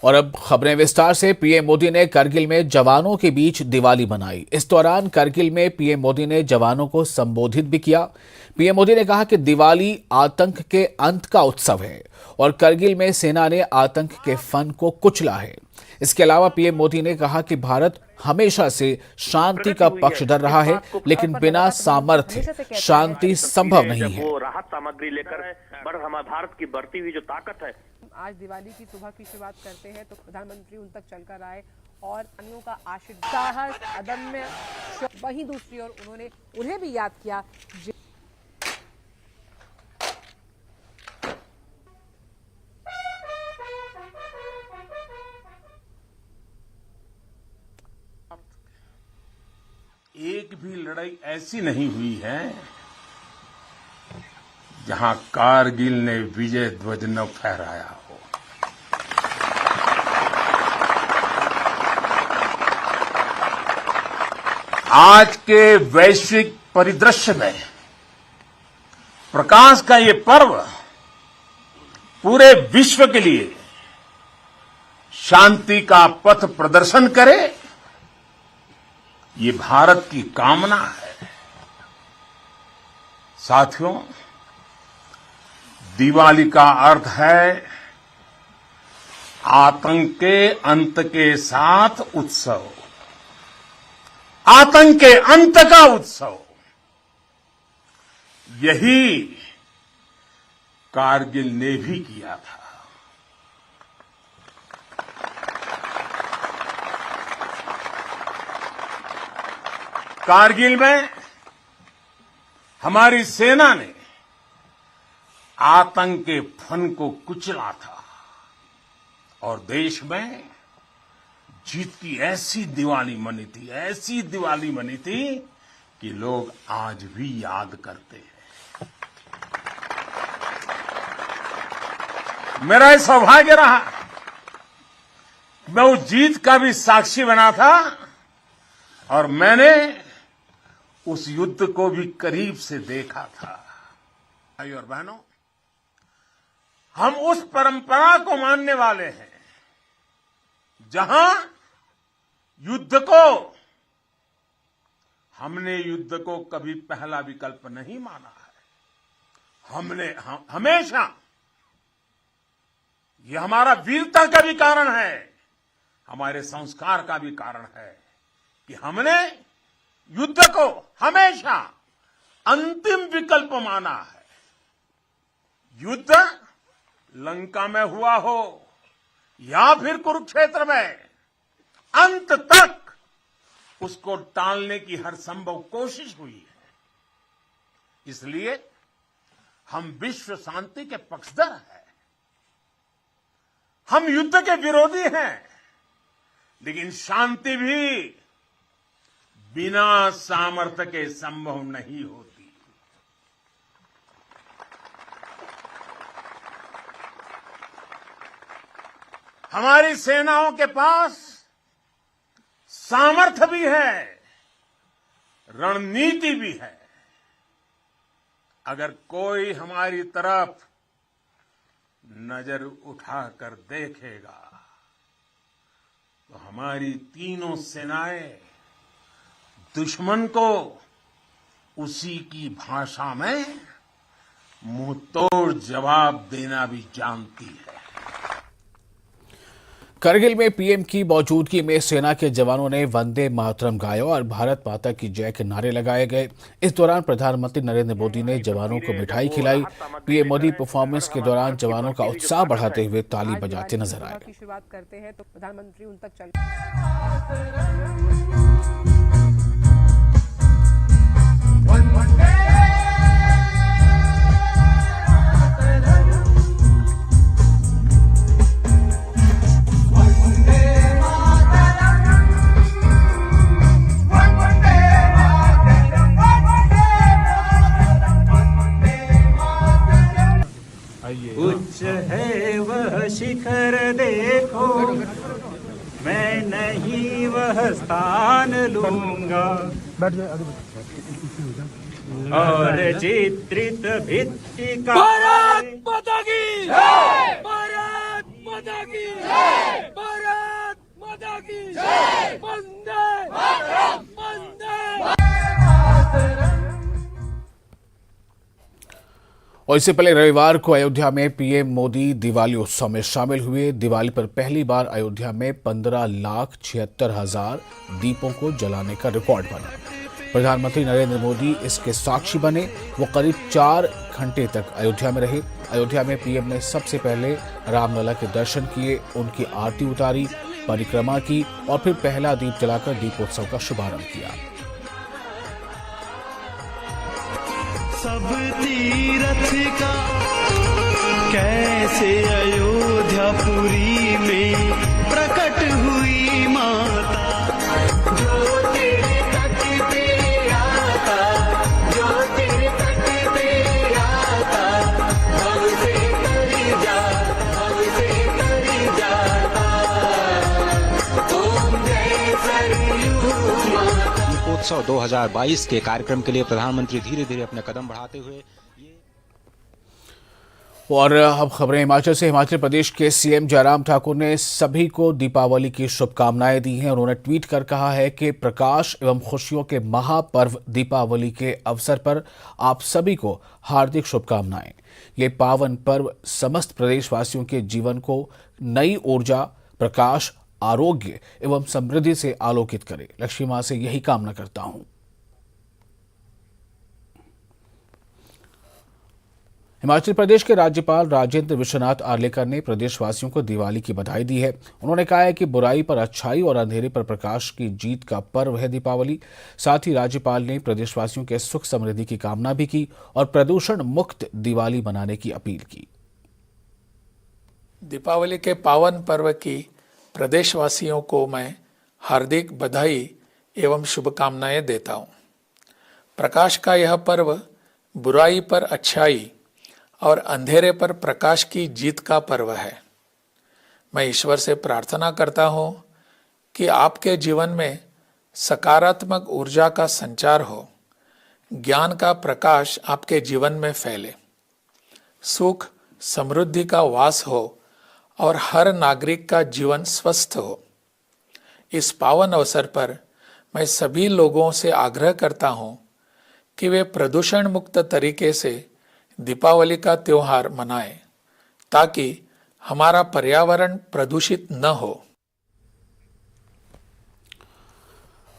और अब खबरें विस्तार से। पीएम मोदी ने करगिल में जवानों के बीच दिवाली मनाई। इस दौरान करगिल में पीएम मोदी ने जवानों को संबोधित भी किया। पीएम मोदी ने कहा कि दिवाली आतंक के अंत का उत्सव है और करगिल में सेना ने आतंक के फन को कुचला है। इसके अलावा पीएम मोदी ने कहा कि भारत हमेशा से शांति का पक्षधर रहा है, लेकिन बिना सामर्थ्य शांति संभव नहीं है। वो राहत सामग्री लेकर हमारे भारत की बढ़ती हुई जो ताकत है। आज दिवाली की सुबह की शुरुआत करते हैं तो प्रधानमंत्री उन तक चलकर आए और अन्यों का आशीर्वाद, साहस, अदम्य, वहीं दूसरी ओर उन्होंने उन्हें भी याद किया। एक भी लड़ाई ऐसी नहीं हुई है जहां कारगिल ने विजय ध्वज न फहराया हो। आज के वैश्विक परिदृश्य में प्रकाश का ये पर्व पूरे विश्व के लिए शांति का पथ प्रदर्शन करे, ये भारत की कामना है। साथियों, दिवाली का अर्थ है आतंक के अंत के साथ उत्सव, आतंक के अंत का उत्सव। यही कारगिल ने भी किया था। कारगिल में हमारी सेना ने आतंक के फन को कुचला था और देश में जीत की ऐसी दिवाली मनी थी, ऐसी दिवाली मनी थी कि लोग आज भी याद करते हैं। मेरा ये सौभाग्य रहा, मैं उस जीत का भी साक्षी बना था और मैंने उस युद्ध को भी करीब से देखा था। भाइयों और बहनों, हम उस परंपरा को मानने वाले हैं जहां हमने युद्ध को कभी पहला विकल्प नहीं माना है। हमने हमेशा, ये हमारा वीरता का भी कारण है, हमारे संस्कार का भी कारण है कि हमने युद्ध को हमेशा अंतिम विकल्प माना है। युद्ध लंका में हुआ हो या फिर कुरुक्षेत्र में, अंत तक उसको टालने की हर संभव कोशिश हुई है। इसलिए हम विश्व शांति के पक्षधर हैं। हम युद्ध के विरोधी हैं, लेकिन शांति भी बिना सामर्थ्य के संभव नहीं होती। हमारी सेनाओं के पास सामर्थ्य भी है, रणनीति भी है। अगर कोई हमारी तरफ नजर उठाकर देखेगा तो हमारी तीनों सेनाएं दुश्मन को उसी की भाषा में मुंहतोड़ जवाब देना भी जानती है। करगिल में पीएम की मौजूदगी में सेना के जवानों ने वंदे मातरम गाया और भारत माता की जय के नारे लगाए गए। इस दौरान प्रधानमंत्री नरेंद्र मोदी ने जवानों को मिठाई खिलाई। पीएम मोदी परफॉर्मेंस के दौरान जवानों का उत्साह बढ़ाते हुए ताली बजाते नजर आए। की शुरुआत करते हैं तो प्रधानमंत्री उन तक चल उच्च है वह शिखर देखो, मैं नहीं वह स्थान लूंगा, और चित्रित भित्ति का भारत माता की जय, भारत माता की जय। और इससे पहले रविवार को अयोध्या में पीएम मोदी दिवाली उत्सव में शामिल हुए। दिवाली पर पहली बार अयोध्या में 15,76,000 दीपों को जलाने का रिकॉर्ड बना। प्रधानमंत्री नरेंद्र मोदी इसके साक्षी बने। वो करीब 4 घंटे तक अयोध्या में रहे। अयोध्या में पीएम ने सबसे पहले रामलला के दर्शन किए, उनकी आरती उतारी, परिक्रमा की और फिर पहला दीप जलाकर दीपोत्सव का शुभारंभ किया। सब तीरथ का कैसे अयोध्यापुरी में प्रकट हुई माता, जो तेरे तट पे आता, जो तेरे तट पे आता, भव से तरी जाता, ओम जय सरयू माता। दीपोत्सव 2022 के कार्यक्रम के लिए प्रधानमंत्री धीरे धीरे अपने कदम बढ़ाते हुए और अब खबरें हिमाचल से। हिमाचल प्रदेश के सीएम जयराम ठाकुर ने सभी को दीपावली की शुभकामनाएं दी हैं। उन्होंने ट्वीट कर कहा है कि प्रकाश एवं खुशियों के महापर्व दीपावली के अवसर पर आप सभी को हार्दिक शुभकामनाएं। ये पावन पर्व समस्त प्रदेशवासियों के जीवन को नई ऊर्जा, प्रकाश, आरोग्य एवं समृद्धि से आलोकित करे। लक्ष्मी मां से यही कामना करता हूं। हिमाचल प्रदेश के राज्यपाल राजेंद्र विश्वनाथ आर्लेकर ने प्रदेशवासियों को दिवाली की बधाई दी है। उन्होंने कहा है कि बुराई पर अच्छाई और अंधेरे पर प्रकाश की जीत का पर्व है दीपावली। साथ ही राज्यपाल ने प्रदेशवासियों के सुख समृद्धि की कामना भी की और प्रदूषण मुक्त दिवाली मनाने की अपील की। दीपावली के पावन पर्व की प्रदेशवासियों को मैं हार्दिक बधाई एवं शुभकामनाएं देता हूं। प्रकाश का यह पर्व बुराई पर अच्छाई और अंधेरे पर प्रकाश की जीत का पर्व है। मैं ईश्वर से प्रार्थना करता हूं कि आपके जीवन में सकारात्मक ऊर्जा का संचार हो, ज्ञान का प्रकाश आपके जीवन में फैले, सुख समृद्धि का वास हो और हर नागरिक का जीवन स्वस्थ हो। इस पावन अवसर पर मैं सभी लोगों से आग्रह करता हूं कि वे प्रदूषण मुक्त तरीके से दीपावली का त्योहार मनाएं ताकि हमारा पर्यावरण प्रदूषित न हो।